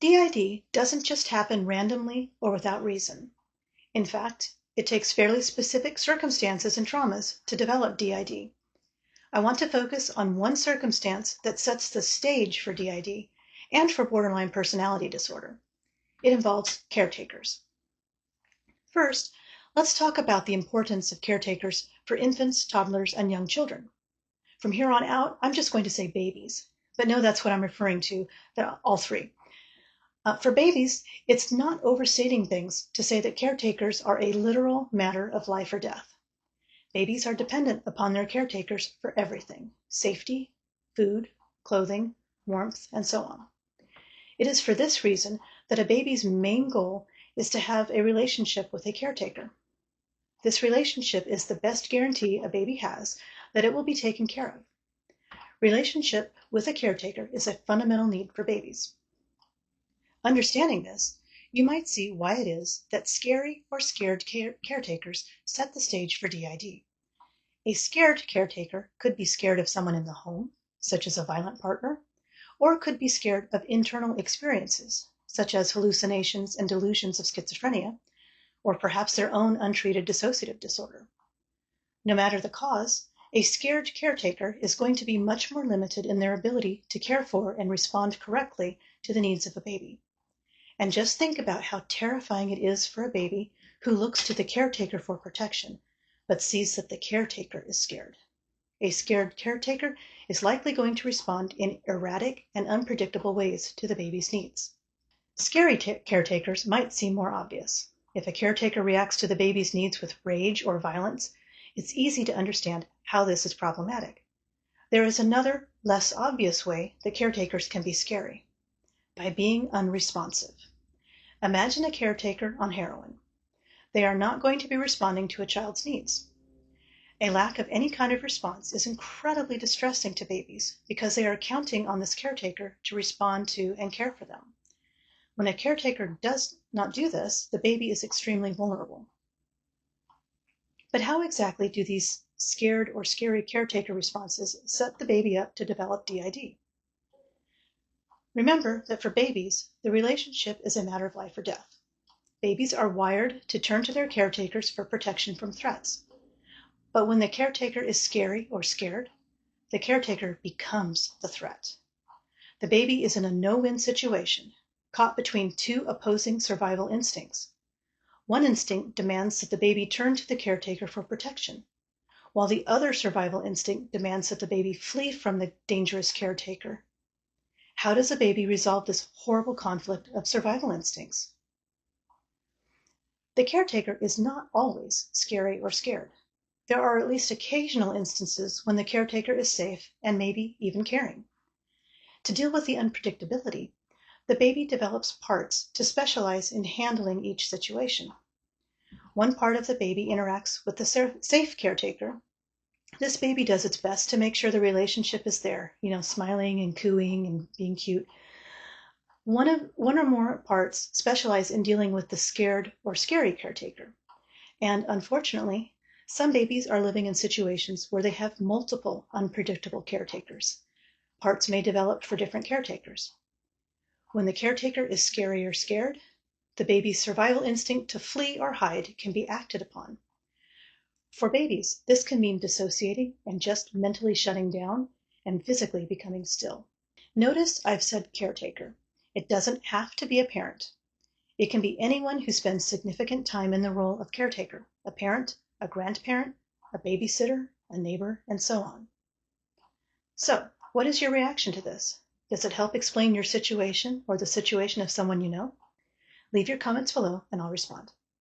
DID doesn't just happen randomly or without reason. In fact, it takes fairly specific circumstances and traumas to develop DID. I want to focus on one circumstance that sets the stage for DID and for borderline personality disorder. It involves caretakers. First, let's talk about the importance of caretakers for infants, toddlers, and young children. From here on out, I'm just going to say babies, but no, that's what I'm referring to, all three. For babies, it's not overstating things to say that caretakers are a literal matter of life or death. Babies are dependent upon their caretakers for everything: safety, food, clothing, warmth, and so on. It is for this reason that a baby's main goal is to have a relationship with a caretaker. This relationship is the best guarantee a baby has that it will be taken care of. Relationship with a caretaker is a fundamental need for babies. Understanding this, you might see why it is that scary or scared caretakers set the stage for DID. A scared caretaker could be scared of someone in the home, such as a violent partner, or could be scared of internal experiences, such as hallucinations and delusions of schizophrenia, or perhaps their own untreated dissociative disorder. No matter the cause, a scared caretaker is going to be much more limited in their ability to care for and respond correctly to the needs of a baby. And just think about how terrifying it is for a baby who looks to the caretaker for protection, but sees that the caretaker is scared. A scared caretaker is likely going to respond in erratic and unpredictable ways to the baby's needs. Scary caretakers might seem more obvious. If a caretaker reacts to the baby's needs with rage or violence, it's easy to understand how this is problematic. There is another, less obvious way that caretakers can be scary: by being unresponsive. Imagine a caretaker on heroin. They are not going to be responding to a child's needs. A lack of any kind of response is incredibly distressing to babies because they are counting on this caretaker to respond to and care for them. When a caretaker does not do this, the baby is extremely vulnerable. But how exactly do these scared or scary caretaker responses set the baby up to develop DID? Remember that for babies, the relationship is a matter of life or death. Babies are wired to turn to their caretakers for protection from threats. But when the caretaker is scary or scared, the caretaker becomes the threat. The baby is in a no-win situation, caught between two opposing survival instincts. One instinct demands that the baby turn to the caretaker for protection, while the other survival instinct demands that the baby flee from the dangerous caretaker. How does a baby resolve this horrible conflict of survival instincts? The caretaker is not always scary or scared. There are at least occasional instances when the caretaker is safe and maybe even caring. To deal with the unpredictability, the baby develops parts to specialize in handling each situation. One part of the baby interacts with the safe caretaker. This baby does its best to make sure the relationship is there, smiling and cooing and being cute. One or more parts specialize in dealing with the scared or scary caretaker. And unfortunately, some babies are living in situations where they have multiple unpredictable caretakers. Parts may develop for different caretakers. When the caretaker is scary or scared, the baby's survival instinct to flee or hide can be acted upon. For babies, this can mean dissociating and just mentally shutting down and physically becoming still. Notice I've said caretaker. It doesn't have to be a parent. It can be anyone who spends significant time in the role of caretaker: a parent, a grandparent, a babysitter, a neighbor, and so on. So, what is your reaction to this? Does it help explain your situation or the situation of someone you know? Leave your comments below and I'll respond.